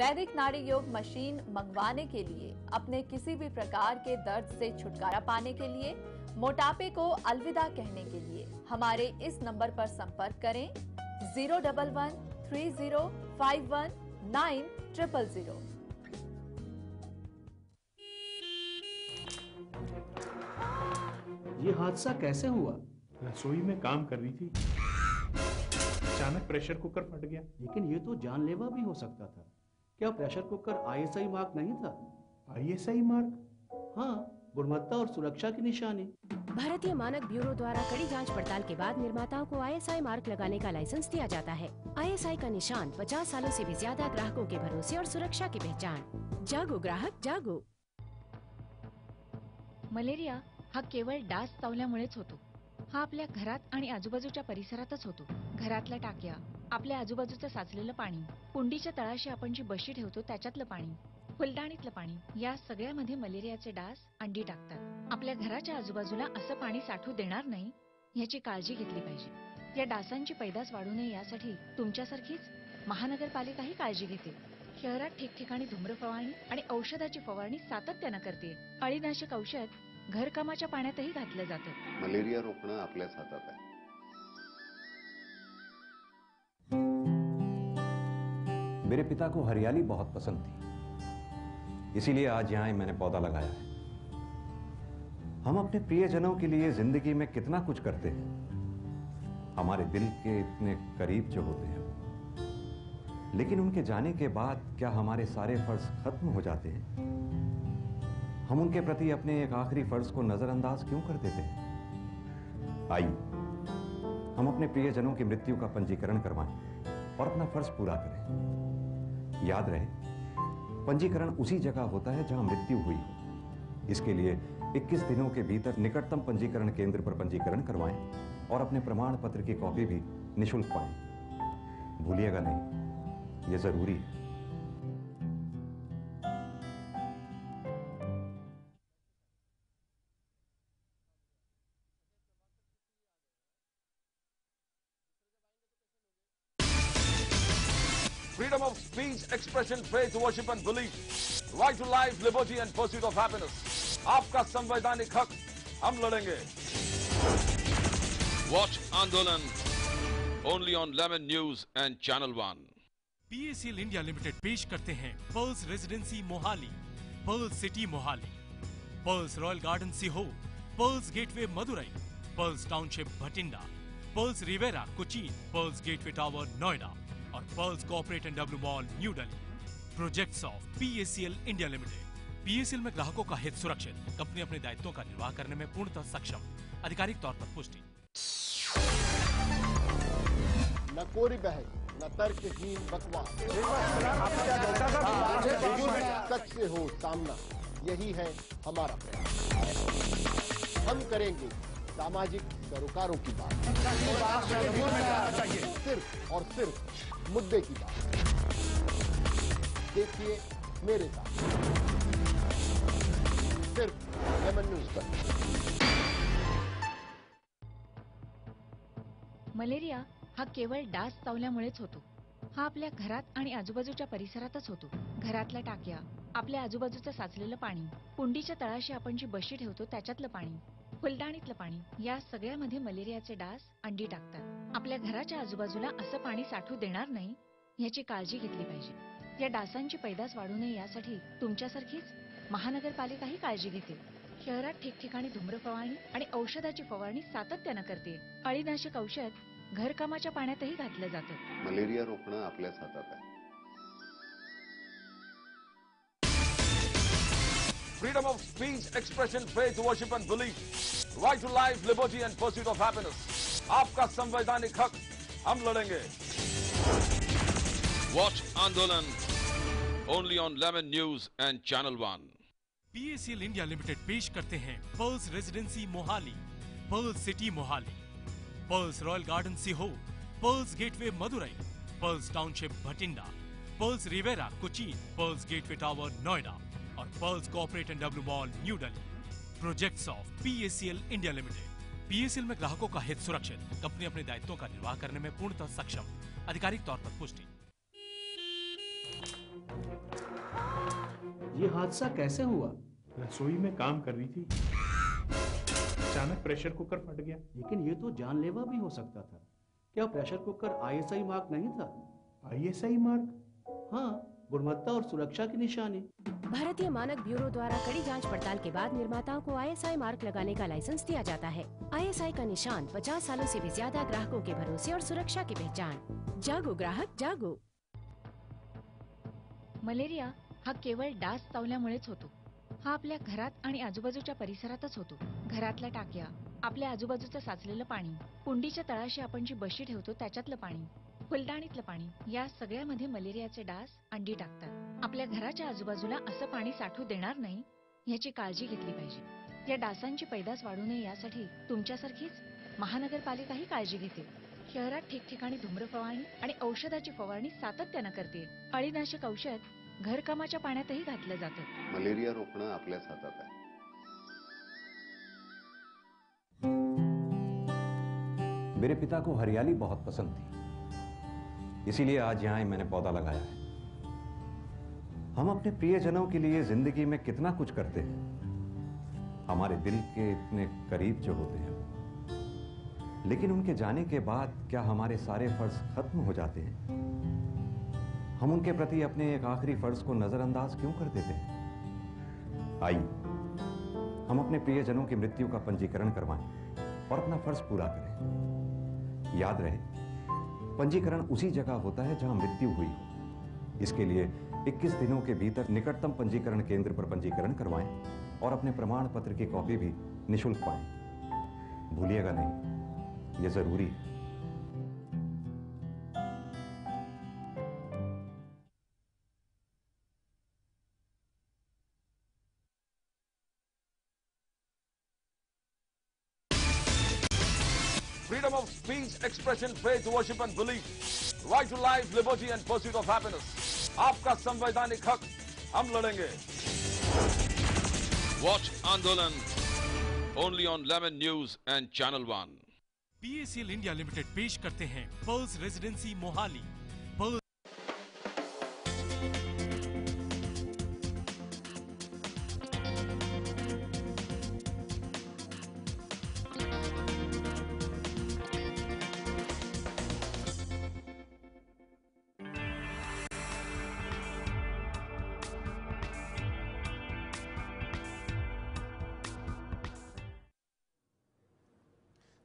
वैदिक नाड़ी योग मशीन मंगवाने के लिए, अपने किसी भी प्रकार के दर्द से छुटकारा पाने के लिए, मोटापे को अलविदा कहने के लिए हमारे इस नंबर पर संपर्क करें 011-3051-9000। ये हादसा कैसे हुआ? रसोई में काम कर रही थी, अचानक प्रेशर कुकर फट गया। लेकिन ये तो जानलेवा भी हो सकता था। क्या प्रेशर कुकर ISI मार्क नहीं था? ISI mark? हाँ, गुणवत्ता और सुरक्षा की निशानी। भारतीय मानक ब्यूरो द्वारा कड़ी जांच पड़ताल के बाद निर्माताओं को ISI मार्क लगाने का लाइसेंस दिया जाता है। ISI का निशान 50 सालों से भी ज्यादा ग्राहकों के भरोसे और सुरक्षा की पहचान। जागो ग्राहक जागो। मलेरिया हा केवळ डास चावल्यामुळेच होतो। हा आपल्या घरात आणि आजूबाजूच्या परिसरातच होतो। घरातल्या टाक्या, आपल्या आजूबाजूचं साचलेलं पाणी, कुंडीच्या तळाशी आपण जी बशी ठेवतो त्याच्यातलं पाणी, फुलदाणीतलं पाणी, या सगळ्यामध्ये मलेरियाचे डास अंडी टाकतात। आपल्या घराच्या आजूबाजूला असं पाणी साठू देणार नाही याची काळजी घेतली पाहिजे। या डासांची पैदास वाढू नये यासाठी तुमच्यासारखीच महानगरपालिकाही काळजी घेते। शहरात ठिकठिकाणी धूम्र फवारणी आणि औषधाची फवारणी सातत्यानं करते। अळीनाशक औषध घरकामाच्या पाण्यातही घातलं जातं। मलेरिया रोखणं आपल्याच हातात आहे। मेरे पिता को हरियाली बहुत पसंद थी, इसीलिए आज यहाँ मैंने पौधा लगाया है। हम अपने प्रियजनों के लिए जिंदगी में कितना कुछ करते हैं, हमारे दिल के इतने करीब जो होते हैं, लेकिन उनके जाने के बाद क्या हमारे सारे फर्ज खत्म हो जाते हैं? हम उनके प्रति अपने एक आखिरी फर्ज को नजरअंदाज क्यों कर देते हैं? आइए हम अपने प्रियजनों की मृत्यु का पंजीकरण करवाएं और अपना फर्ज पूरा करें। याद रहे, पंजीकरण उसी जगह होता है जहां मृत्यु हुई हो। इसके लिए 21 दिनों के भीतर निकटतम पंजीकरण केंद्र पर पंजीकरण करवाएं और अपने प्रमाण पत्र की कॉपी भी निःशुल्क पाएं। भूलिएगा नहीं, यह जरूरी है। Freedom of speech, expression, faith, worship and belief. Right to life, liberty and pursuit of happiness. आपका संवैधानिक हक हम लड़ेंगे। Watch Andolan only on Lemon News and Channel 1. PACL India Limited पेश करते हैं Pearls Residency Mohali, Pearls City Mohali, Pearls Royal Garden Sehore, Pearls Gateway Madurai, Pearls Township Bathinda, Pearls Riviera Cochin, Pearls Gateway Tower Noida और Pearls Corporate and W Mall New Delhi. Projects of PACL India Limited. PACL में ग्राहकों का हित सुरक्षित, company अपने दायित्वों का निर्वाह करने में पूर्णतः सक्षम। आधिकारिक तौर पर पुष्टि। न कोरी बहस, न तर्कहीन बकवास, सच से हो सामना, यही है हमारा प्रयास। हम करेंगे सामाजिक सरोकारों की बात, सिर्फ और सिर्फ मुद्दे की बात। देखिए मेरे साथ सिर्फ लेमन न्यूज पर। मलेरिया हा केवळ डास चावल्यामुळेच होतो। हा आपल्या घरात आणि आजूबाजूच्या परिसरातच होतो। घरातल्या टाक्या, आपल्या आजूबाजूचं साचलेलं पाणी, कुंडीच्या तळाशी आपण जी बशी ठेवतो त्याच्यातलं पाणी, फुलदाणीतलं पाणी, या सगळ्यामध्ये मलेरियाचे डास अंडी टाकतात। आपल्या घराच्या आजूबाजूला असं पाणी साठू देणार नाही याची काळजी घेतली पाहिजे। या डासांची पैदास वाढू नये यासाठी तुमच्यासारखीच महानगरपालिकाही काळजी घेते। शहरात ठिकठिकाणी धूम्र फवारणी आणि औषधाची फवारणी सातत्यानं करते। अळीनाशक औषध घरकामाच्या पाण्यातही घातलं जातं। मलेरिया रोखणं आपल्याच हातात आहे। Freedom of speech, expression, faith, worship and belief. Right to life, liberty and pursuit of happiness. आपका संवैधानिक हक हम लड़ेंगे। Watch Andolan only on Lemon News and Channel 1. PACL India Limited पेश करते हैं Pearls Residency Mohali, Pearls City Mohali, Pearls Royal Garden Sehore, Pearls Gateway Madurai, Pearls Township Bathinda, Pearls Riviera Cochin, Pearls Gateway Tower Noida और Pearls Corporate and W Mall New Delhi. Projects of PACL India Limited. PACL में ग्राहकों का हित सुरक्षित, company अपने दायित्वों का निर्वाह करने में पूर्णतः सक्षम। आधिकारिक तौर पर पुष्टि। ये हादसा कैसे हुआ? रसोई में काम कर रही थी, अचानक प्रेशर कुकर फट गया। लेकिन ये तो जानलेवा भी हो सकता था। क्या प्रेशर कुकर आईएसआई मार्क नहीं था? ISI mark? हाँ, गुणवत्ता और सुरक्षा की निशानी। भारतीय मानक ब्यूरो द्वारा कड़ी जांच पड़ताल के बाद निर्माताओं को ISI मार्क लगाने का लाइसेंस दिया जाता है। ISI का निशान 50 सालों से भी ज्यादा ग्राहकों के भरोसे और सुरक्षा की पहचान। जागो ग्राहक जागो। मलेरिया हा केवळ डास चावल्यामुळेच होतो. हा आपल्या घरात आणि आजूबाजूच्या परिसरातच होतो. घरातल्या टाक्या, आपल्या आजूबाजूचं साचलेलं पाणी, कुंडीच्या तळाशी आपण जी बशी ठेवतो त्याच्यातलं पाणी, फुलदाणीतलं पाणी, या सगळ्यामध्ये मलेरियाचे डास अंडी टाकतात. आपल्या घराच्या आजूबाजूला असं पाणी साठू देणार नाही याची काळजी घेतली पाहिजे. या डासांची पैदास वाढू नये यासाठी तुमच्यासारखीच महानगरपालिकाही काळजी घेते. शहरात ठिकठिकाणी धूम्र फवारणी आणि औषधाची फवारणी सातत्यानं करते. अळीनाशक औषध घरकामाच्या पाण्यातही घातलं जातं. मलेरिया रोखणं आपल्याच हातात आहे. मेरे पिता को हरियाली बहुत पसंद थी, इसीलिए आज यहाँ मैंने पौधा लगाया है। हम अपने प्रियजनों के लिए जिंदगी में कितना कुछ करते हैं, हमारे दिल के इतने करीब जो होते हैं, लेकिन उनके जाने के बाद क्या हमारे सारे फर्ज खत्म हो जाते हैं? हम उनके प्रति अपने एक आखिरी फर्ज को नजरअंदाज क्यों कर देते हैं? आइए हम अपने प्रियजनों की मृत्यु का पंजीकरण करवाएं और अपना फर्ज पूरा करें। याद रहे, पंजीकरण उसी जगह होता है जहां मृत्यु हुई हो। इसके लिए 21 दिनों के भीतर निकटतम पंजीकरण केंद्र पर पंजीकरण करवाएं और अपने प्रमाण पत्र की कॉपी भी निःशुल्क पाएं। भूलिएगा नहीं, यह जरूरी है। Freedom of speech, expression, faith, worship and belief. Right to life, liberty and pursuit of happiness. आपका संवैधानिक हक हम लड़ेंगे. Watch Andolan only on Lemon News and Channel 1. PACL India Limited पेश करते हैं पर्ल्स रेजिडेंसी मोहाली। पर्ल्स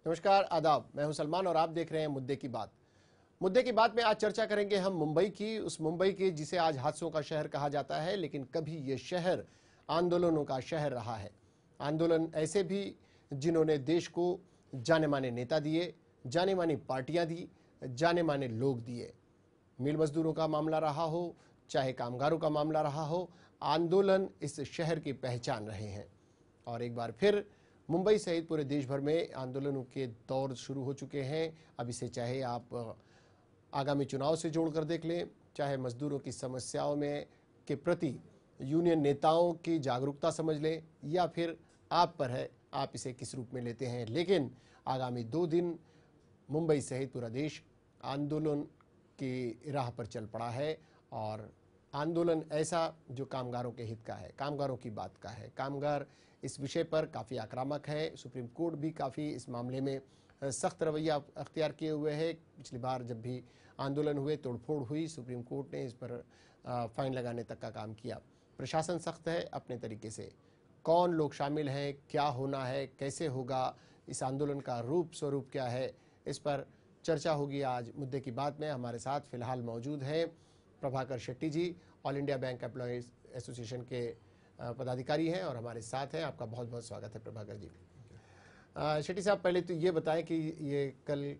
नमस्कार, आदाब। मैं हूं सलमान और आप देख रहे हैं मुद्दे की बात। मुद्दे की बात में आज चर्चा करेंगे हम मुंबई की, उस मुंबई की जिसे आज हादसों का शहर कहा जाता है, लेकिन कभी ये शहर आंदोलनों का शहर रहा है। आंदोलन ऐसे भी जिन्होंने देश को जाने माने नेता दिए, जाने मानी पार्टियां दी, जाने माने लोग दिए। मिल मजदूरों का मामला रहा हो, चाहे कामगारों का मामला रहा हो, आंदोलन इस शहर की पहचान रहे हैं। और एक बार फिर मुंबई सहित पूरे देश भर में आंदोलनों के दौर शुरू हो चुके हैं। अब इसे चाहे आप आगामी चुनाव से जोड़कर देख लें, चाहे मजदूरों की समस्याओं में के प्रति यूनियन नेताओं की जागरूकता समझ लें, या फिर आप पर है आप इसे किस रूप में लेते हैं। लेकिन आगामी 2 दिन मुंबई सहित पूरा देश आंदोलन की राह पर चल पड़ा है। और आंदोलन ऐसा जो कामगारों के हित का है, कामगारों की बात का है। कामगार इस विषय पर काफ़ी आक्रामक है। सुप्रीम कोर्ट भी काफ़ी इस मामले में सख्त रवैया अख्तियार किए हुए है। पिछली बार जब भी आंदोलन हुए, तोड़फोड़ हुई, सुप्रीम कोर्ट ने इस पर फाइन लगाने तक का काम किया। प्रशासन सख्त है अपने तरीके से। कौन लोग शामिल हैं, क्या होना है, कैसे होगा, इस आंदोलन का रूप स्वरूप क्या है, इस पर चर्चा होगी आज मुद्दे की बात में। हमारे साथ फिलहाल मौजूद हैं Prabhakar Shetty ji, All India Bank Employees Association के पदाधिकारी हैं और हमारे साथ हैं। आपका बहुत बहुत स्वागत है प्रभाकर जी। शेट्टी साहब, पहले तो ये बताएं कि ये कल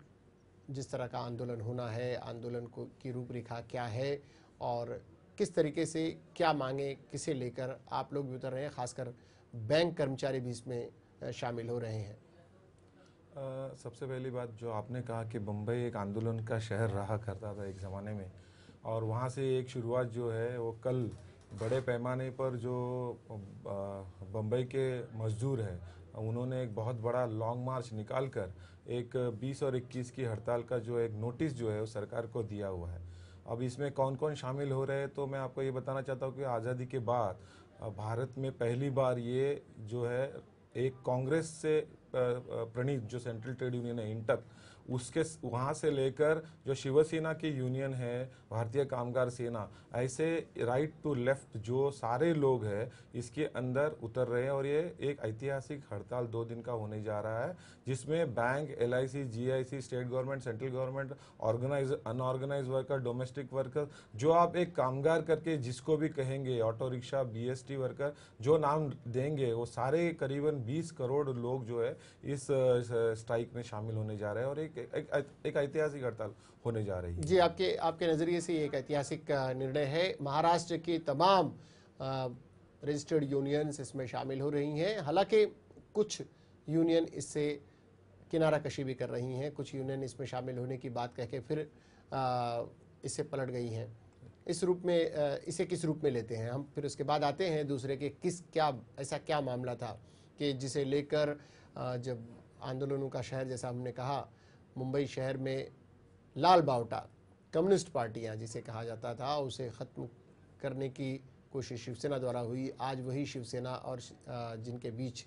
जिस तरह का आंदोलन होना है, आंदोलन को की रूपरेखा क्या है और किस तरीके से क्या मांगे, किसे लेकर आप लोग भी उतर रहे हैं, खासकर बैंक कर्मचारी भी इसमें शामिल हो रहे हैं। सबसे पहली बात जो आपने कहा कि मुंबई एक आंदोलन का शहर रहा करता था एक ज़माने में, और वहाँ से एक शुरुआत जो है वो कल बड़े पैमाने पर जो बम्बई के मजदूर हैं उन्होंने एक बहुत बड़ा लॉन्ग मार्च निकालकर एक 20 और 21 की हड़ताल का जो एक नोटिस जो है वो सरकार को दिया हुआ है। अब इसमें कौन कौन शामिल हो रहे हैं, तो मैं आपको ये बताना चाहता हूँ कि आज़ादी के बाद भारत में पहली बार ये जो है एक कांग्रेस से प्रणीत जो सेंट्रल ट्रेड यूनियन है इंटक, उसके वहाँ से लेकर जो शिवसेना की यूनियन है भारतीय कामगार सेना, ऐसे राइट टू लेफ्ट जो सारे लोग हैं इसके अंदर उतर रहे हैं। और ये एक ऐतिहासिक हड़ताल 2 दिन का होने जा रहा है, जिसमें bank, LIC, GIC, state government, central government, organise unorganise worker, domestic worker, जो आप एक कामगार करके जिसको भी कहेंगे, ऑटो रिक्शा, BST वर्कर, जो नाम देंगे वो सारे करीबन 20 करोड़ लोग जो है इस स्ट्राइक में शामिल होने जा रहे हैं और एक ऐतिहासिक हड़ताल होने जा रही है। जी, आपके नजरिए से एक ऐतिहासिक निर्णय है। महाराष्ट्र की तमाम रजिस्टर्ड यूनियंस इसमें शामिल हो रही हैं। हालांकि कुछ यूनियन इससे किनारा कशी भी कर रही हैं, कुछ यूनियन इसमें शामिल होने की बात कह के फिर इससे पलट गई हैं। इस रूप में इसे किस रूप में लेते हैं हम? फिर उसके बाद आते हैं दूसरे के ऐसा क्या मामला था कि जिसे लेकर जब आंदोलनों का शहर, जैसा हमने कहा, मुंबई शहर में लाल बावटा कम्युनिस्ट पार्टियां जिसे कहा जाता था, उसे ख़त्म करने की कोशिश शिवसेना द्वारा हुई। आज वही शिवसेना और जिनके बीच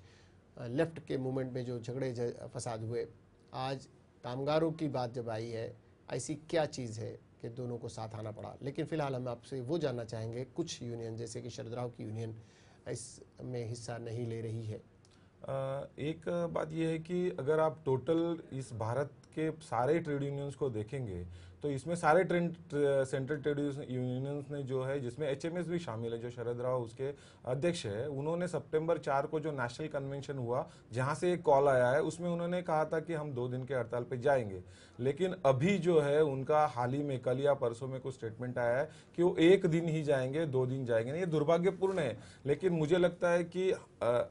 लेफ्ट के मूवमेंट में जो झगड़े फसाद हुए, आज कामगारों की बात जब आई है, ऐसी क्या चीज़ है कि दोनों को साथ आना पड़ा? लेकिन फ़िलहाल हम आपसे वो जानना चाहेंगे, कुछ यूनियन जैसे कि शरद राव की यूनियन इसमें हिस्सा नहीं ले रही है। एक बात यह है कि अगर आप टोटल इस भारत के सारे ट्रेड यूनियंस को देखेंगे तो इसमें सारे सेंट्रल ट्रेड यूनियंस ने जो है, जिसमें HMS भी शामिल है, जो शरद राव उसके अध्यक्ष है, उन्होंने सितंबर 4 को जो नेशनल कन्वेंशन हुआ जहां से एक कॉल आया है, उसमें उन्होंने कहा था कि हम 2 दिन के हड़ताल पे जाएंगे। लेकिन अभी जो है उनका हाल ही में कल या परसों में कुछ स्टेटमेंट आया है कि वो 1 दिन ही जाएंगे, 2 दिन जाएंगे नहीं। ये दुर्भाग्यपूर्ण है, लेकिन मुझे लगता है कि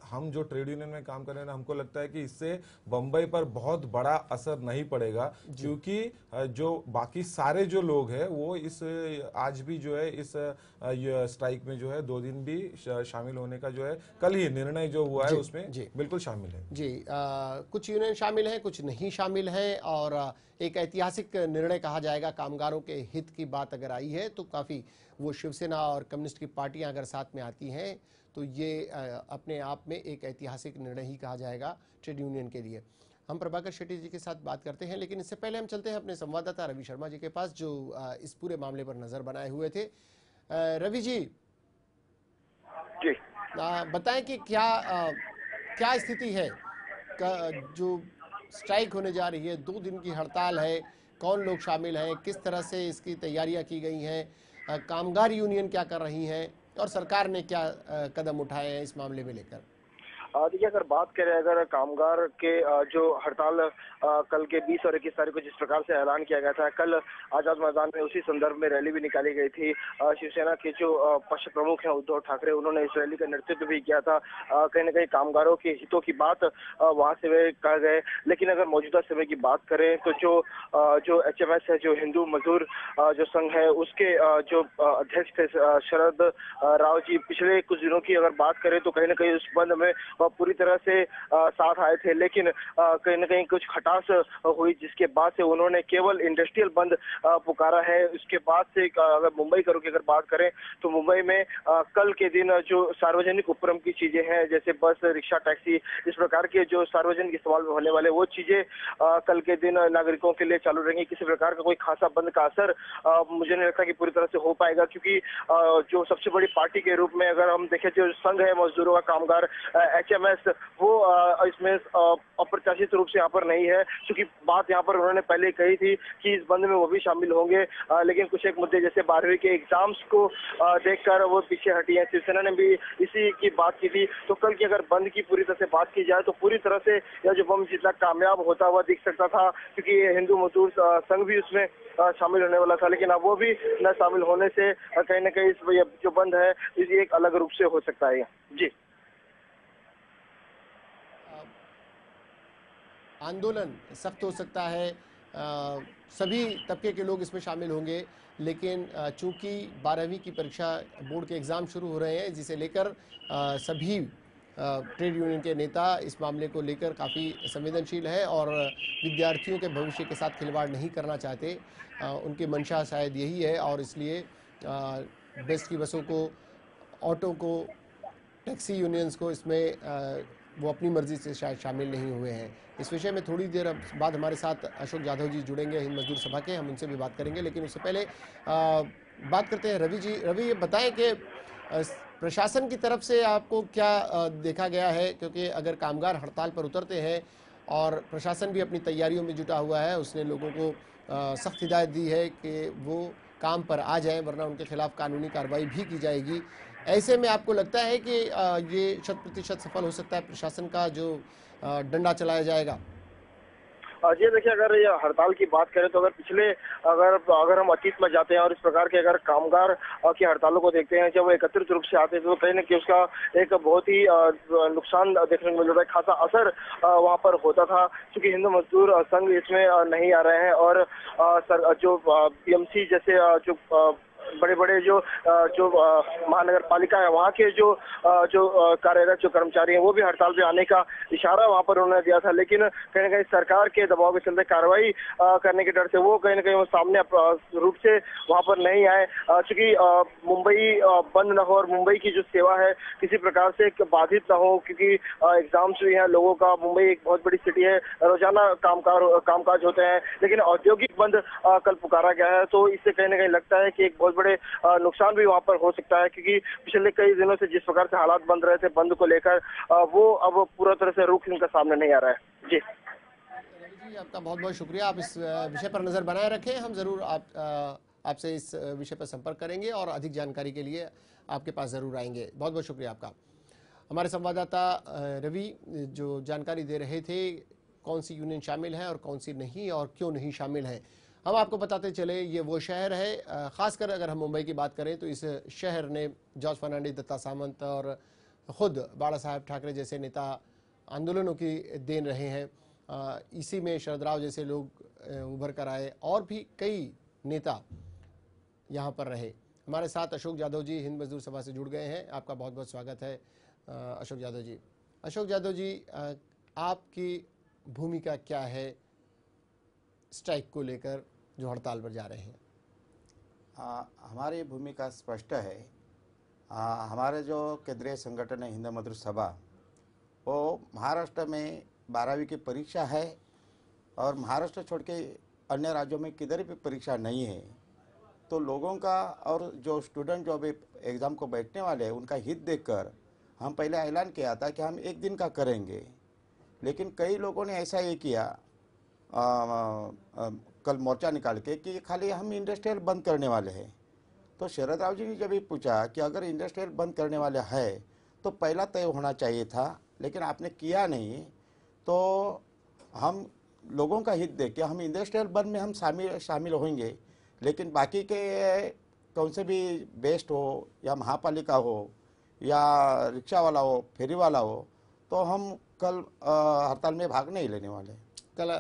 हम जो ट्रेड यूनियन में काम कर रहे हैं, हमको लगता है कि इससे बम्बई पर बहुत बड़ा असर नहीं पड़ेगा, क्योंकि जो बाकी सारे जो लोग हैं वो इस आज भी जो है इस स्ट्राइक में जो है 2 दिन भी शामिल होने का जो है कल ही निर्णय जो हुआ है उसमें बिल्कुल शामिल है। जी, कुछ यूनियन शामिल हैं, कुछ नहीं शामिल हैं, और एक ऐतिहासिक निर्णय कहा जाएगा। कामगारों के हित की बात अगर आई है तो काफ़ी वो शिवसेना और कम्युनिस्ट की पार्टियां अगर साथ में आती हैं तो ये अपने आप में एक ऐतिहासिक निर्णय ही कहा जाएगा ट्रेड यूनियन के लिए। हम प्रभाकर शेट्टी जी के साथ बात करते हैं, लेकिन इससे पहले हम चलते हैं अपने संवाददाता रवि शर्मा जी के पास, जो इस पूरे मामले पर नजर बनाए हुए थे। रवि जी, बताएं कि क्या स्थिति है, जो स्ट्राइक होने जा रही है, 2 दिन की हड़ताल है, कौन लोग शामिल हैं, किस तरह से इसकी तैयारियां की गई हैं, कामगार यूनियन क्या कर रही हैं और सरकार ने क्या कदम उठाए हैं इस मामले में लेकर? देखिए, अगर बात करें अगर कामगार के जो हड़ताल कल के 20 और 21 तारीख को जिस प्रकार से ऐलान किया गया था, कल आजाद मैदान में उसी संदर्भ में रैली भी निकाली गई थी। शिवसेना के जो पक्ष प्रमुख हैं उद्धव ठाकरे, उन्होंने इस रैली का नेतृत्व भी किया था। कहीं न कहीं कामगारों के हितों की बात वहां से वे कह गए। लेकिन अगर मौजूदा समय की बात करें तो जो HMS है, जो हिंदू मजदूर जो संघ है, उसके जो अध्यक्ष थे शरद राव जी, पिछले कुछ दिनों की अगर बात करें तो कहीं न कहीं उस बंद में पूरी तरह से साथ आए थे। लेकिन कहीं न कहीं कुछ खटास हुई, जिसके बाद से उन्होंने केवल इंडस्ट्रियल बंद पुकारा है। उसके बाद से अगर मुंबई की अगर बात करें तो मुंबई में कल के दिन जो सार्वजनिक उपक्रम की चीजें हैं, जैसे बस, रिक्शा, टैक्सी, इस प्रकार के जो सार्वजनिक इस्तेमाल में होने वाले वो चीजें कल के दिन नागरिकों के लिए चालू रहेंगी। किसी प्रकार का कोई खासा बंद का असर मुझे नहीं लगता कि पूरी तरह से हो पाएगा, क्योंकि जो सबसे बड़ी पार्टी के रूप में अगर हम देखें, जो संघ है मजदूरों का, कामगार HMS, वो इसमें अप्रत्याशित रूप से यहाँ पर नहीं है, क्योंकि बात यहाँ पर उन्होंने पहले कही थी कि इस बंद में वो भी शामिल होंगे। लेकिन कुछ एक मुद्दे जैसे 12वीं के एग्जाम्स को देखकर वो पीछे हटी है। शिवसेना ने भी इसी की बात की थी। तो कल की अगर बंद की पूरी तरह से बात की जाए तो पूरी तरह से यह जो बम जितना कामयाब होता हुआ दिख सकता था, क्योंकि हिंदू मजदूर संघ भी उसमें शामिल होने वाला था। लेकिन अब वो भी न शामिल होने से कहीं न कहीं इस जो बंद है इसे एक अलग रूप से हो सकता है। जी, आंदोलन सख्त हो सकता है, सभी तबके के लोग इसमें शामिल होंगे, लेकिन चूंकि 12वीं की परीक्षा, बोर्ड के एग्ज़ाम शुरू हो रहे हैं, जिसे लेकर सभी ट्रेड यूनियन के नेता इस मामले को लेकर काफ़ी संवेदनशील है और विद्यार्थियों के भविष्य के साथ खिलवाड़ नहीं करना चाहते। उनकी मंशा शायद यही है और इसलिए बेस्ट की बसों को, ऑटो को, टैक्सी यूनियंस को इसमें वो अपनी मर्जी से शायद शामिल नहीं हुए हैं। इस विषय में थोड़ी देर बाद हमारे साथ अशोक जाधव जी जुड़ेंगे हिंद मजदूर सभा के, हम उनसे भी बात करेंगे। लेकिन उससे पहले बात करते हैं रवि जी। रवि, ये बताएं कि प्रशासन की तरफ से आपको क्या देखा गया है, क्योंकि अगर कामगार हड़ताल पर उतरते हैं और प्रशासन भी अपनी तैयारियों में जुटा हुआ है, उसने लोगों को सख्त हिदायत दी है कि वो काम पर आ जाएं वरना उनके खिलाफ कानूनी कार्रवाई भी की जाएगी। ऐसे में आपको लगता है कि ये 100% सफल हो सकता है प्रशासन का जो डंडा चलाया जाएगा? जी देखिए, अगर ये हड़ताल की बात करें तो अगर हम अतीत में जाते हैं और इस प्रकार के अगर कामगार की हड़तालों को देखते हैं, जब वो एकत्रित रूप से आते हैं तो कहीं ना कहीं उसका एक बहुत ही नुकसान देखने को मिल जाता है, खासा असर वहाँ पर होता था। क्योंकि हिंद मजदूर संघ इसमें नहीं आ रहे हैं और जो पीएमसी जैसे जो बड़े बड़े जो महानगर पालिका है वहाँ के जो कार्यरत जो कर्मचारी हैं वो भी हड़ताल पे आने का इशारा वहाँ पर उन्होंने दिया था। लेकिन कहीं ना कहीं सरकार के दबाव के चलते कार्रवाई करने के डर से वो कहीं ना कहीं वो सामने रूप से वहाँ पर नहीं आए। चूंकि मुंबई बंद न हो और मुंबई की जो सेवा है किसी प्रकार से बाधित न हो, क्योंकि एग्जाम्स भी हैं लोगों का। मुंबई एक बहुत बड़ी सिटी है, रोजाना कामकाज होते हैं, लेकिन औद्योगिक बंद कल पुकारा गया है। तो इससे कहीं ना कहीं लगता है कि एक बहुत बड़े नुकसान भी वहां पर हो सकता है, क्योंकि पिछले कई दिनों से जिस प्रकार से हालात बन रहे थे बंद को लेकर, वो अब पूरा तरह से रुख इनका सामने नहीं आ रहा है। जी आपका बहुत बहुत शुक्रिया। आप इस विषय पर नजर बनाए रखें, हम जरूर आपसे इस विषय पर संपर्क करेंगे और अधिक जानकारी के लिए आपके पास जरूर आएंगे। बहुत बहुत शुक्रिया आपका। हमारे संवाददाता रवि जो जानकारी दे रहे थे कौन सी यूनियन शामिल है और कौन सी नहीं और क्यों नहीं शामिल है, हम आपको बताते चले। ये वो शहर है, खासकर अगर हम मुंबई की बात करें तो इस शहर ने जॉर्ज फर्नांडिस, दत्ता सामंत और खुद बाला साहेब ठाकरे जैसे नेता आंदोलनों की देन रहे हैं। इसी में शरद राव जैसे लोग उभर कर आए और भी कई नेता यहाँ पर रहे। हमारे साथ अशोक जाधव जी हिंद मजदूर सभा से जुड़ गए हैं। आपका बहुत बहुत स्वागत है अशोक जाधव जी। अशोक जाधव जी, आपकी भूमिका क्या है स्ट्राइक को लेकर जो हड़ताल पर जा रहे हैं? हमारी भूमिका स्पष्ट है। हमारे जो केंद्रीय संगठन है हिंद मजदूर सभा, वो महाराष्ट्र में 12वीं की परीक्षा है और महाराष्ट्र छोड़ के अन्य राज्यों में किधर भी परीक्षा नहीं है। तो लोगों का और जो स्टूडेंट जो अभी एग्ज़ाम को बैठने वाले हैं उनका हित देखकर हम पहले ऐलान किया था कि हम एक दिन का करेंगे, लेकिन कई लोगों ने ऐसा ये किया कल मोर्चा निकाल के कि खाली हम इंडस्ट्रियल बंद करने वाले हैं। तो शरद राव जी ने जब ये पूछा कि अगर इंडस्ट्रियल बंद करने वाले है तो पहला तय होना चाहिए था, लेकिन आपने किया नहीं, तो हम लोगों का हित देख के हम इंडस्ट्रियल बंद में हम शामिल होंगे, लेकिन बाकी के कौन से भी बेस्ट हो या महापालिका हो या रिक्शा वाला हो, फेरी वाला हो, तो हम कल हड़ताल में भाग नहीं लेने वाले। कल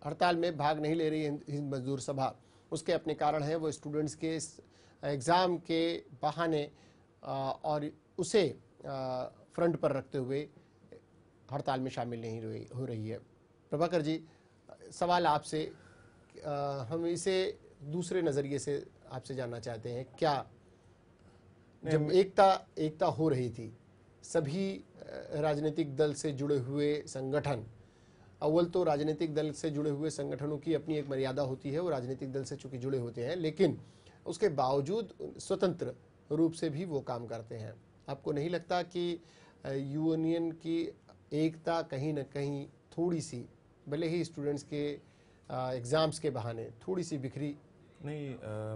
हड़ताल में भाग नहीं ले रही हिंद मजदूर सभा, उसके अपने कारण हैं। वो स्टूडेंट्स के एग्ज़ाम के बहाने और उसे फ्रंट पर रखते हुए हड़ताल में शामिल नहीं हो रही है। प्रभाकर जी, सवाल आपसे, हम इसे दूसरे नज़रिए से आपसे जानना चाहते हैं। क्या जब एकता हो रही थी, सभी राजनीतिक दल से जुड़े हुए संगठन, अव्वल तो राजनीतिक दल से जुड़े हुए संगठनों की अपनी एक मर्यादा होती है, वो राजनीतिक दल से चूंकि जुड़े होते हैं, लेकिन उसके बावजूद स्वतंत्र रूप से भी वो काम करते हैं। आपको नहीं लगता कि यूनियन की एकता कहीं ना कहीं थोड़ी सी, भले ही स्टूडेंट्स के एग्ज़ाम्स के बहाने थोड़ी सी बिखरी? नहीं,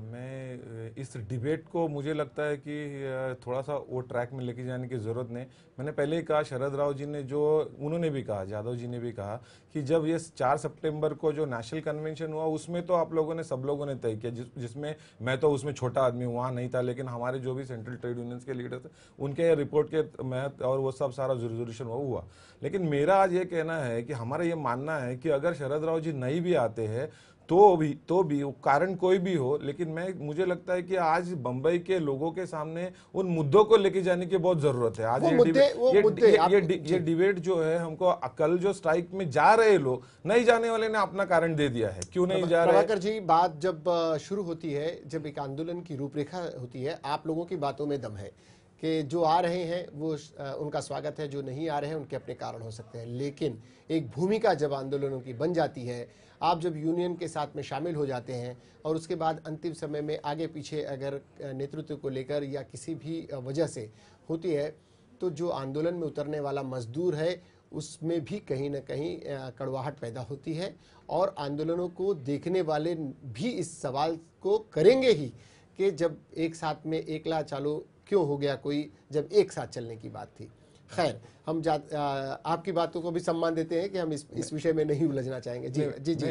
मैं इस डिबेट को मुझे लगता है कि थोड़ा सा वो ट्रैक में लेके जाने की ज़रूरत नहीं। मैंने पहले ही कहा, शरद राव जी ने जो उन्होंने भी कहा, जाधव जी ने भी कहा कि जब ये 4 सितंबर को जो नेशनल कन्वेंशन हुआ उसमें तो आप लोगों ने, सब लोगों ने तय किया, जिसमें मैं तो उसमें छोटा आदमी वहाँ नहीं था, लेकिन हमारे जो भी सेंट्रल ट्रेड यूनियंस के लीडर थे उनके रिपोर्ट के महत्व और वो सब सारा रिजोल्यूशन हुआ। लेकिन मेरा आज ये कहना है कि हमारा ये मानना है कि अगर शरद राव जी नहीं भी आते हैं तो भी वो कारण कोई भी हो, लेकिन मुझे लगता है कि आज बंबई के लोगों के सामने उन मुद्दों को लेके जाने की बहुत जरूरत है। आज ये डिबेट जो है, हमको कल जो स्ट्राइक में जा रहे लोग, नहीं जाने वाले ने अपना कारण दे दिया है, क्यों नहीं जा रहे। प्रभाकर जी, बात जब शुरू होती है, जब एक आंदोलन की रूपरेखा होती है, आप लोगों की बातों में दम है कि जो आ रहे हैं वो उनका स्वागत है, जो नहीं आ रहे हैं उनके अपने कारण हो सकते हैं, लेकिन एक भूमिका जब आंदोलनों की बन जाती है, आप जब यूनियन के साथ में शामिल हो जाते हैं और उसके बाद अंतिम समय में आगे पीछे अगर नेतृत्व को लेकर या किसी भी वजह से होती है, तो जो आंदोलन में उतरने वाला मजदूर है उसमें भी कहीं ना कहीं कड़वाहट पैदा होती है और आंदोलनों को देखने वाले भी इस सवाल को करेंगे ही कि जब एक साथ में एकला चालू क्यों हो गया कोई, जब एक साथ चलने की बात थी। खैर, हम आपकी बातों को भी सम्मान देते हैं कि हम इस विषय में नहीं उलझना चाहेंगे। जी जी जी,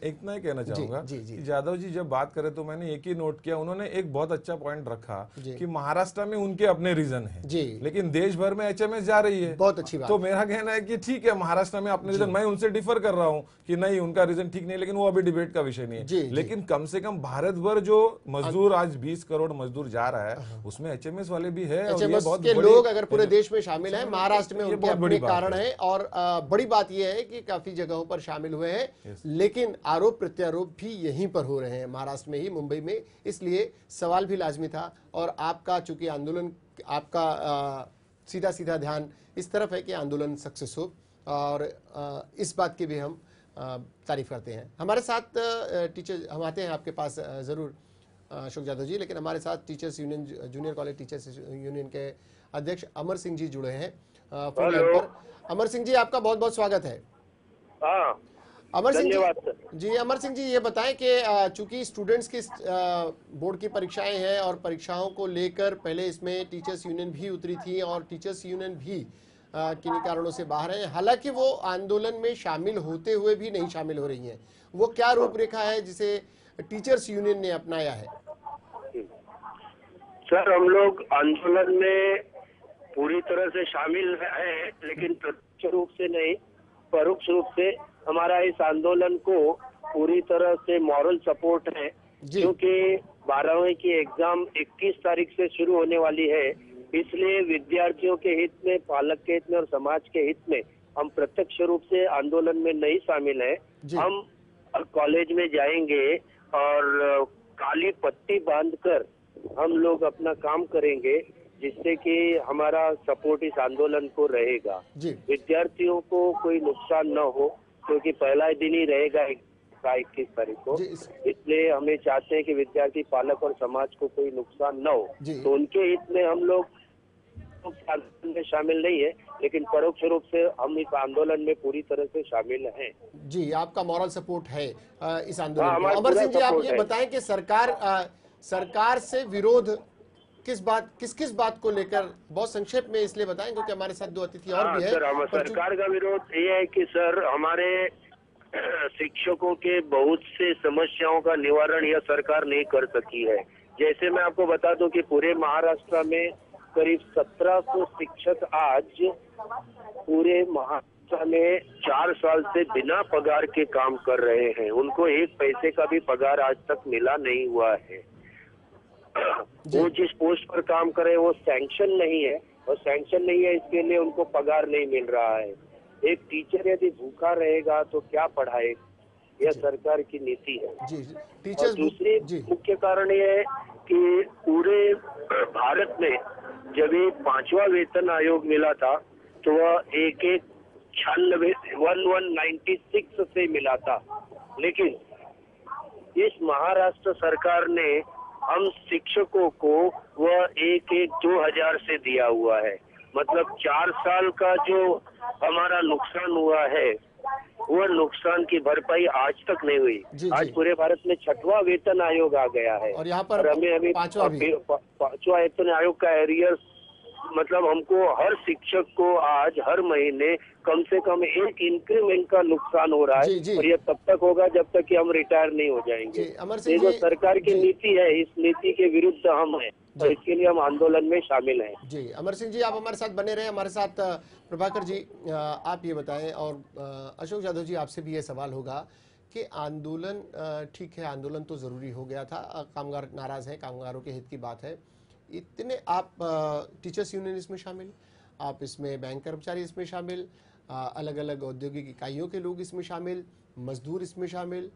इतना ही कहना चाहूंगा कि जादव जी जब बात करें तो मैंने एक ही नोट किया, उन्होंने एक बहुत अच्छा पॉइंट रखा कि महाराष्ट्र में उनके अपने रीजन है, लेकिन देश भर में HMS जा रही है। बहुत अच्छी बात। तो मेरा कहना है कि ठीक है, महाराष्ट्र में अपने रीजन, मैं उनसे डिफर कर रहा हूँ कि नहीं उनका रीजन ठीक नहीं, लेकिन वो अभी डिबेट का विषय नहीं है। लेकिन कम से कम भारत भर जो मजदूर, आज 20 करोड़ मजदूर जा रहा है, उसमें HMS वाले भी है। HMS के लोग अगर पूरे देश में शामिल है, महाराष्ट्र में उनके अपने कारण है और बड़ी बात यह है कि काफी जगहों पर शामिल हुए हैं, लेकिन आरोप प्रत्यारोप भी यहीं पर हो रहे हैं, महाराष्ट्र में ही, मुंबई में। इसलिए सवाल भी लाजमी था और आपका चूंकि आंदोलन, आपका सीधा सीधा ध्यान इस तरफ है कि आंदोलन सक्सेस हो और इस बात की भी हम तारीफ करते हैं। हमारे साथ टीचर, हम आते हैं आपके पास जरूर अशोक जादव जी, लेकिन हमारे साथ teachers union, junior college teachers union के अध्यक्ष अमर सिंह जी जुड़े हैं फोन लाइन पर। अमर सिंह जी, आपका बहुत बहुत स्वागत है। अमर सिंह जी, अमर सिंह जी ये बताएं कि चूंकि स्टूडेंट्स की बोर्ड की परीक्षाएं हैं और परीक्षाओं को लेकर पहले इसमें टीचर्स यूनियन भी उतरी थी और टीचर्स यूनियन भी किन्हीं कारणों से बाहर है, हालांकि वो आंदोलन में शामिल होते हुए भी नहीं शामिल हो रही हैं। वो क्या रूपरेखा है जिसे टीचर्स यूनियन ने अपनाया है? सर, हम लोग आंदोलन में पूरी तरह से शामिल है, लेकिन प्रत्यक्ष रूप से नहीं, परोक्ष रूप से हमारा इस आंदोलन को पूरी तरह से मॉरल सपोर्ट है, क्योंकि 12वीं की एग्जाम 21 तारीख से शुरू होने वाली है। इसलिए विद्यार्थियों के हित में, पालक के हित में और समाज के हित में हम प्रत्यक्ष रूप से आंदोलन में नहीं शामिल है। हम कॉलेज में जाएंगे और काली पट्टी बांधकर हम लोग अपना काम करेंगे, जिससे कि हमारा सपोर्ट इस आंदोलन को रहेगा। विद्यार्थियों को कोई नुकसान न हो, क्योंकि पहला दिन ही रहेगा 21 तारीख को, इसलिए हमें चाहते हैं कि विद्यार्थी, पालक और समाज को कोई नुकसान न हो। तो उनके हित में हम लोग आंदोलन में शामिल नहीं है, लेकिन परोक्ष रूप से हम इस आंदोलन में पूरी तरह से शामिल हैं। जी, आपका मॉरल सपोर्ट है इस आंदोलन में। अमर सिंह जी, आप ये बताएं कि सरकार से विरोध किस बात को लेकर, बहुत संक्षेप में इसलिए बताएं क्योंकि हमारे साथ 2 अतिथि और भी है। सर, सरकार का विरोध ये है कि सर, हमारे शिक्षकों के बहुत से समस्याओं का निवारण यह सरकार नहीं कर सकी है। जैसे मैं आपको बता दूं कि पूरे महाराष्ट्र में करीब 1700 शिक्षक आज पूरे महाराष्ट्र में 4 साल से बिना पगार के काम कर रहे हैं। उनको 1 पैसे का भी पगार आज तक मिला नहीं हुआ है। वो जिस पोस्ट पर काम कर रहे हैं वो सैंक्शन नहीं है, और सैंक्शन नहीं है इसके लिए उनको पगार नहीं मिल रहा है। एक टीचर यदि भूखा रहेगा तो क्या पढ़ाएगा, यह सरकार की नीति है। और दूसरी मुख्य कारण ये है कि पूरे भारत में जब ये 5वां वेतन आयोग मिला था तो वह 1196 से मिला था, लेकिन इस महाराष्ट्र सरकार ने हम शिक्षकों को वह 2000 से दिया हुआ है। मतलब 4 साल का जो हमारा नुकसान हुआ है, वो नुकसान की भरपाई आज तक नहीं हुई। आज पूरे भारत में 6वां वेतन आयोग आ गया है और यहाँ पर हमें अभी 5वां वेतन आयोग का एरियर, मतलब हमको हर शिक्षक को आज हर महीने कम से कम 1 इंक्रीमेंट का नुकसान हो रहा है। और ये तब तक होगा जब तक कि हम रिटायर नहीं हो जाएंगे। ये जो सरकार की नीति है, इस नीति के विरुद्ध हम हैं, तो इसके लिए हम आंदोलन में शामिल हैं। जी, अमर सिंह जी, आप हमारे साथ बने रहे। हमारे साथ प्रभाकर जी, आप ये बताएं, और अशोक जादव जी, आपसे भी ये सवाल होगा कि आंदोलन ठीक है, आंदोलन तो ज़रूरी हो गया था, कामगार नाराज़ हैं, कामगारों के हित की बात है। इतने आप टीचर्स यूनियन इसमें शामिल, आप इसमें बैंक कर्मचारी इसमें शामिल, अलग अलग औद्योगिक इकाइयों के लोग इसमें शामिल, मजदूर इसमें शामिल,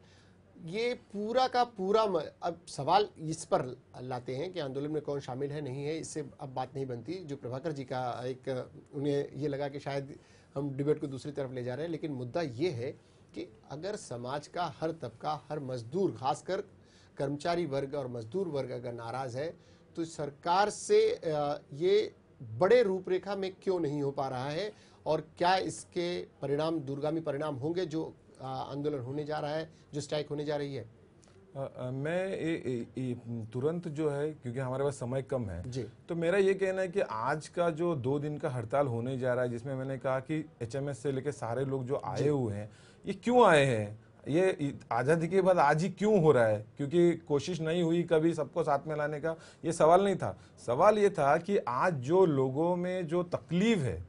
ये पूरा का पूरा अब सवाल इस पर लाते हैं कि आंदोलन में कौन शामिल है नहीं है, इससे अब बात नहीं बनती। जो प्रभाकर जी का एक उन्हें ये लगा कि शायद हम डिबेट को दूसरी तरफ ले जा रहे हैं, लेकिन मुद्दा ये है कि अगर समाज का हर तबका, हर मजदूर, खासकर कर्मचारी वर्ग और मजदूर वर्ग अगर नाराज है तो सरकार से ये बड़े रूपरेखा में क्यों नहीं हो पा रहा है, और क्या इसके परिणाम, दूरगामी परिणाम होंगे जो आंदोलन होने जा रहा है, जो स्ट्राइक होने जा रही है? मैं तुरंत जो है, क्योंकि हमारे पास समय कम है जी, तो मेरा ये कहना है कि आज का जो 2 दिन का हड़ताल होने जा रहा है, जिसमें मैंने कहा कि एचएमएस से लेकर सारे लोग जो आए हुए हैं, ये क्यों आए हैं, ये आज़ादी के बाद आज ही क्यों हो रहा है? क्योंकि कोशिश नहीं हुई कभी सबको साथ में लाने का, ये सवाल नहीं था। सवाल ये था कि आज जो लोगों में जो तकलीफ है,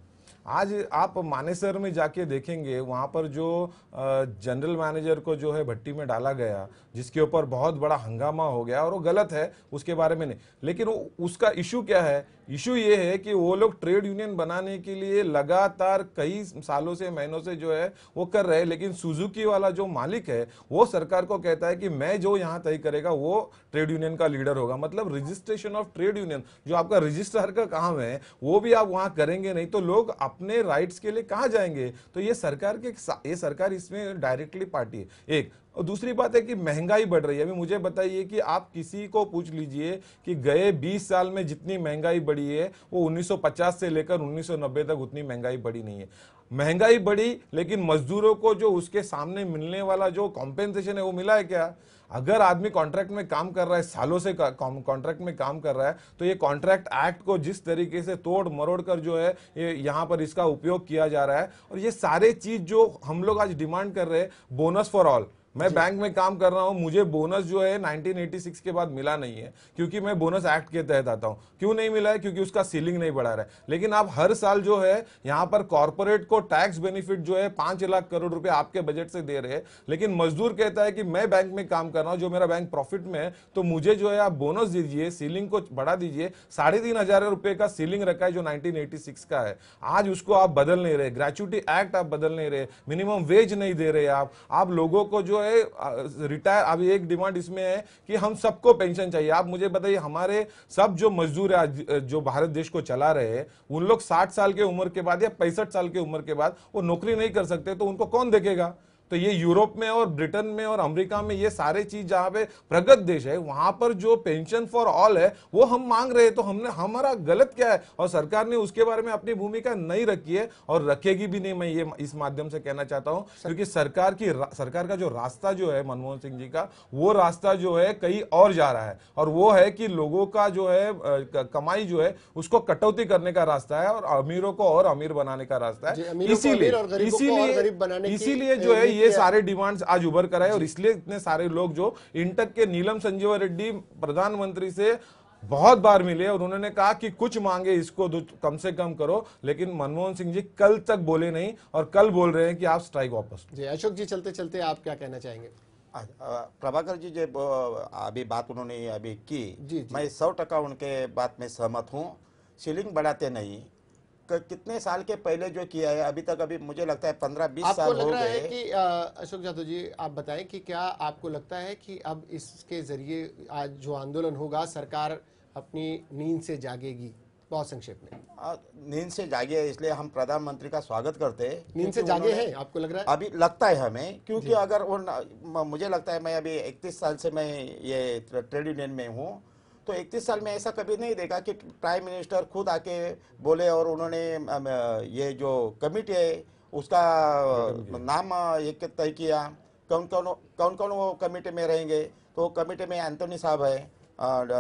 आज आप मानेसर में जाके देखेंगे, वहाँ पर जो जनरल मैनेजर को जो है भट्टी में डाला गया, जिसके ऊपर बहुत बड़ा हंगामा हो गया, और वो गलत है, उसके बारे में नहीं, लेकिन उसका इशू क्या है? इशू ये है कि वो लोग ट्रेड यूनियन बनाने के लिए लगातार कई सालों से, महीनों से जो है वो कर रहे हैं, लेकिन सुजुकी वाला जो मालिक है वो सरकार को कहता है कि मैं जो यहाँ तय करेगा वो ट्रेड यूनियन का लीडर होगा। मतलब रजिस्ट्रेशन ऑफ ट्रेड यूनियन, जो आपका रजिस्ट्रार का काम है, वो भी आप वहाँ करेंगे नहीं तो लोग अपने राइट्स के लिए कहाँ जाएंगे? तो ये सरकार इसमें डायरेक्टली पार्टी है, एक। और दूसरी बात है कि महंगाई बढ़ रही है। अभी मुझे बताइए कि आप किसी को पूछ लीजिए कि गए 20 साल में जितनी महंगाई बढ़ी है वो 1950 से लेकर 1990 तक उतनी महंगाई बढ़ी नहीं है। महंगाई बढ़ी, लेकिन मजदूरों को जो उसके सामने मिलने वाला जो कॉम्पेंसेशन है वो मिला है क्या? अगर आदमी कॉन्ट्रैक्ट में काम कर रहा है, सालों से कॉन्ट्रैक्ट में काम कर रहा है, तो ये कॉन्ट्रैक्ट एक्ट को जिस तरीके से तोड़ मरोड़ कर जो है ये यहाँ पर इसका उपयोग किया जा रहा है, और ये सारे चीज जो हम लोग आज डिमांड कर रहे हैं, बोनस फॉर ऑल। मैं बैंक में काम कर रहा हूं, मुझे बोनस जो है 1986 के बाद मिला नहीं है, क्योंकि मैं बोनस एक्ट के तहत आता हूं। क्यों नहीं मिला है? क्योंकि उसका सीलिंग नहीं बढ़ा रहा है। लेकिन आप हर साल जो है यहां पर कॉर्पोरेट को टैक्स बेनिफिट जो है 5 लाख करोड़ रुपए आपके बजट से दे रहे हैं, लेकिन मजदूर कहता है कि मैं बैंक में काम कर रहा हूं, जो मेरा बैंक प्रॉफिट में है, तो मुझे जो है आप बोनस दीजिए, सीलिंग को बढ़ा दीजिए। 3,500 रुपए का सीलिंग रखा है जो 1986 का है, आज उसको आप बदल नहीं रहे। ग्रेच्युटी एक्ट आप बदल नहीं रहे, मिनिमम वेज नहीं दे रहे आप लोगों को जो है रिटायर। अभी एक डिमांड इसमें है कि हम सबको पेंशन चाहिए। आप मुझे बताइए, हमारे सब जो मजदूर है जो भारत देश को चला रहे हैं, उन लोग 60 साल के उम्र के बाद या 65 साल के उम्र के बाद वो नौकरी नहीं कर सकते, तो उनको कौन देखेगा? तो ये यूरोप में और ब्रिटेन में और अमेरिका में ये सारे चीज जहां पे प्रगत देश है, वहां पर जो पेंशन फॉर ऑल है वो हम मांग रहे हैं। तो हमारा गलत क्या है? और सरकार ने उसके बारे में अपनी भूमिका नहीं रखी है और रखेगी भी नहीं। मैं ये इस माध्यम से कहना चाहता हूं, क्योंकि सरकार का जो रास्ता जो है मनमोहन सिंह जी का, वो रास्ता जो है कहीं और जा रहा है, और वो है कि लोगों का जो है कमाई जो है उसको कटौती करने का रास्ता है और अमीरों को और अमीर बनाने का रास्ता है। इसीलिए जो है ये सारे डिमांड्स आज उभर कर आए, और इसलिए इतने सारे लोग जो इंटक के नीलम संजीव रेड्डी प्रधानमंत्री से बहुत बार मिले और उन्होंने कहा कि कुछ मांगे इसको कम से कम करो, लेकिन मनमोहन सिंह जी कल तक बोले नहीं और कल बोल रहे हैं कि आप स्ट्राइक वापस। जी अशोक जी, चलते चलते आप क्या कहना चाहेंगे? प्रभाकर जी जो अभी बात उन्होंने अभी की, मैं 100% उनके बात में सहमत हूँ। सीलिंग बढ़ाते नहीं, कितने साल के पहले जो किया है अभी तक, अभी मुझे लगता है 15-20 साल हो गए। आपको लग रहा है कि अशोक जादव जी आप बताएं कि क्या आपको लगता है कि अब इसके जरिए आज जो आंदोलन होगा सरकार अपनी नींद से जागेगी? बहुत संक्षेप में। नींद से जागे, इसलिए हम प्रधानमंत्री का स्वागत करते हैं। नींद से जागे हैं आपको लग रहा है? अभी लगता है हमें, क्योंकि अगर मुझे लगता है, मैं अभी 31 साल से मैं ये ट्रेड यूनियन में हूँ, तो 31 साल में ऐसा कभी नहीं देखा कि प्राइम मिनिस्टर खुद आके बोले और उन्होंने ये जो कमिटी है उसका नाम एक तय किया, कौन कौन वो कमिटी में रहेंगे। तो कमिटी में एंथोनी साहब है,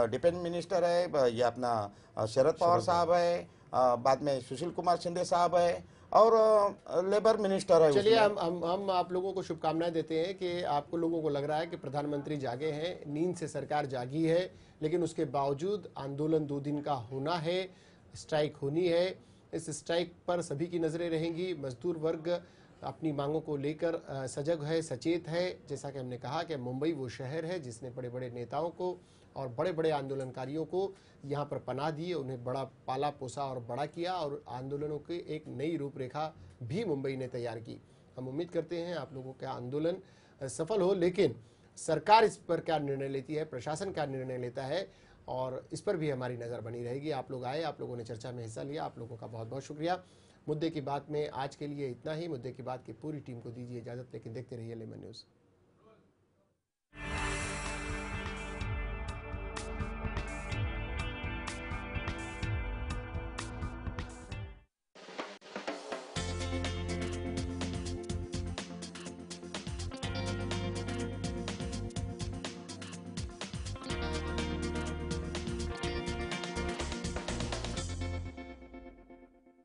डिफेंस मिनिस्टर है, ये अपना शरद पवार साहब है, बाद में सुशील कुमार शिंदे साहब है, और लेबर मिनिस्टर है। चलिए हम आप लोगों को शुभकामनाएं देते हैं कि आपको लोगों को लग रहा है कि प्रधानमंत्री जागे हैं, नींद से सरकार जागी है, लेकिन उसके बावजूद आंदोलन 2 दिन का होना है, स्ट्राइक होनी है। इस स्ट्राइक पर सभी की नजरें रहेंगी। मजदूर वर्ग अपनी मांगों को लेकर सजग है, सचेत है। जैसा कि हमने कहा कि मुंबई वो शहर है जिसने बड़े बड़े नेताओं को और बड़े बड़े आंदोलनकारियों को यहाँ पर पनाह दी, उन्हें बड़ा पाला पोसा और बड़ा किया, और आंदोलनों की एक नई रूपरेखा भी मुंबई ने तैयार की। हम उम्मीद करते हैं आप लोगों का आंदोलन सफल हो, लेकिन सरकार इस पर क्या निर्णय लेती है, प्रशासन क्या निर्णय लेता है, और इस पर भी हमारी नज़र बनी रहेगी। आप लोग आए, आप लोगों ने चर्चा में हिस्सा लिया, आप लोगों का बहुत बहुत शुक्रिया। मुद्दे की बात में आज के लिए इतना ही। मुद्दे की बात की पूरी टीम को दीजिए इजाजत, लेकिन देखते रहिए लेमन न्यूज़।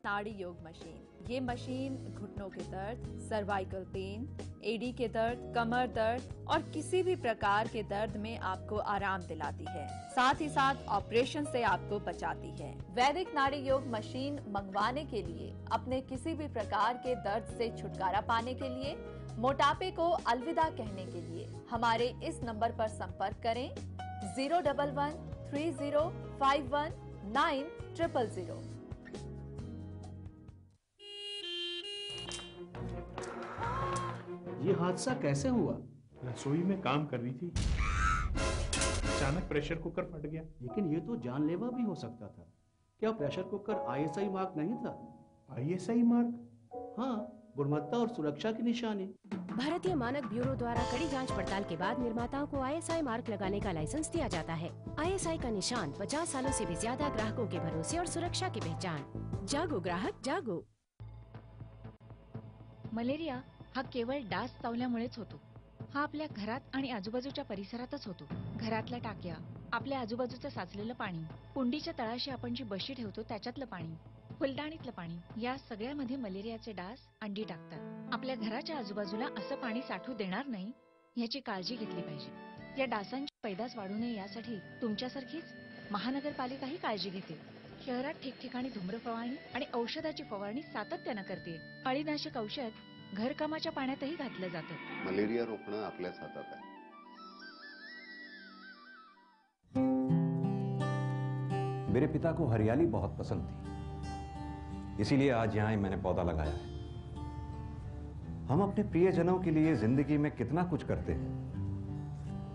नाड़ी योग मशीन। ये मशीन घुटनों के दर्द, सर्वाइकल पेन, एडी के दर्द, कमर दर्द और किसी भी प्रकार के दर्द में आपको आराम दिलाती है। साथ ही साथ ऑपरेशन से आपको बचाती है। वैदिक नाड़ी योग मशीन मंगवाने के लिए, अपने किसी भी प्रकार के दर्द से छुटकारा पाने के लिए, मोटापे को अलविदा कहने के लिए हमारे इस नंबर पर संपर्क करें 011 3051 9000। ये हादसा कैसे हुआ? रसोई में काम कर रही थी, अचानक प्रेशर कुकर फट गया। लेकिन ये तो जानलेवा भी हो सकता था। क्या प्रेशर कुकर ISI मार्क नहीं था? ISI mark? हाँ, गुणवत्ता और सुरक्षा की निशानी। भारतीय मानक ब्यूरो द्वारा कड़ी जांच पड़ताल के बाद निर्माताओं को ISI मार्क लगाने का लाइसेंस दिया जाता है। ISI का निशान 50 सालों से भी ज्यादा ग्राहकों के भरोसे और सुरक्षा की पहचान। जागो ग्राहक जागो। मलेरिया हा केवळ डास चावल्यामुळेच होतो। हा आपल्या घरात आणि आजूबाजूच्या परिसरातच होतो। घरातल्या टाक्या, आपल्या आजूबाजूचं साचलेलं पाणी, कुंडीच्या तळाशी आपण जी बशी ठेवतो त्याच्यातलं पाणी, फुलदाणीतलं पाणी, या सगळ्यामध्ये मलेरियाचे डास अंडी टाकतात। आपल्या घराच्या आजूबाजूला असं पाणी साठू देणार नाही याची काळजी घेतली पाहिजे। या डासांची पैदास वाढू नये यासाठी तुमच्यासारखीच महानगरपालिकाही काळजी घेते। शहरात ठिकठिकाणी धूम्र फवारणी आणि औषधाची फवारणी सातत्यानं करते। अळीनाशक औषध घरकामाच्या पाण्यातही घातलं जातं। मलेरिया रोखणं आपल्याच हातात आहे। मेरे पिता को हरियाली बहुत पसंद थी, इसीलिए आज यहाँ मैंने पौधा लगाया है। हम अपने प्रियजनों के लिए जिंदगी में कितना कुछ करते हैं,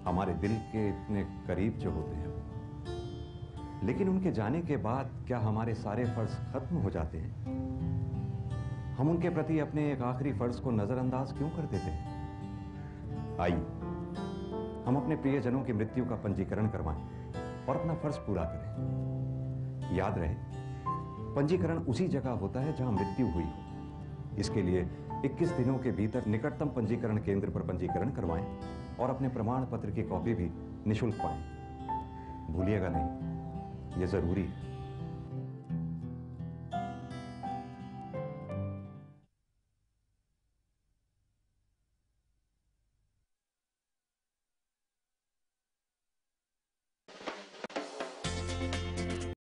हमारे दिल के इतने करीब जो होते हैं, लेकिन उनके जाने के बाद क्या हमारे सारे फर्ज खत्म हो जाते हैं? हम उनके प्रति अपने एक आखिरी फर्ज को नजरअंदाज क्यों कर देते हैं? आइए हम अपने प्रियजनों की मृत्यु का पंजीकरण करवाएं और अपना फर्ज पूरा करें। याद रहे, पंजीकरण उसी जगह होता है जहां मृत्यु हुई हो। इसके लिए 21 दिनों के भीतर निकटतम पंजीकरण केंद्र पर पंजीकरण करवाएं और अपने प्रमाण पत्र की कॉपी भी निःशुल्क पाएं। भूलिएगा नहीं, यह जरूरी है।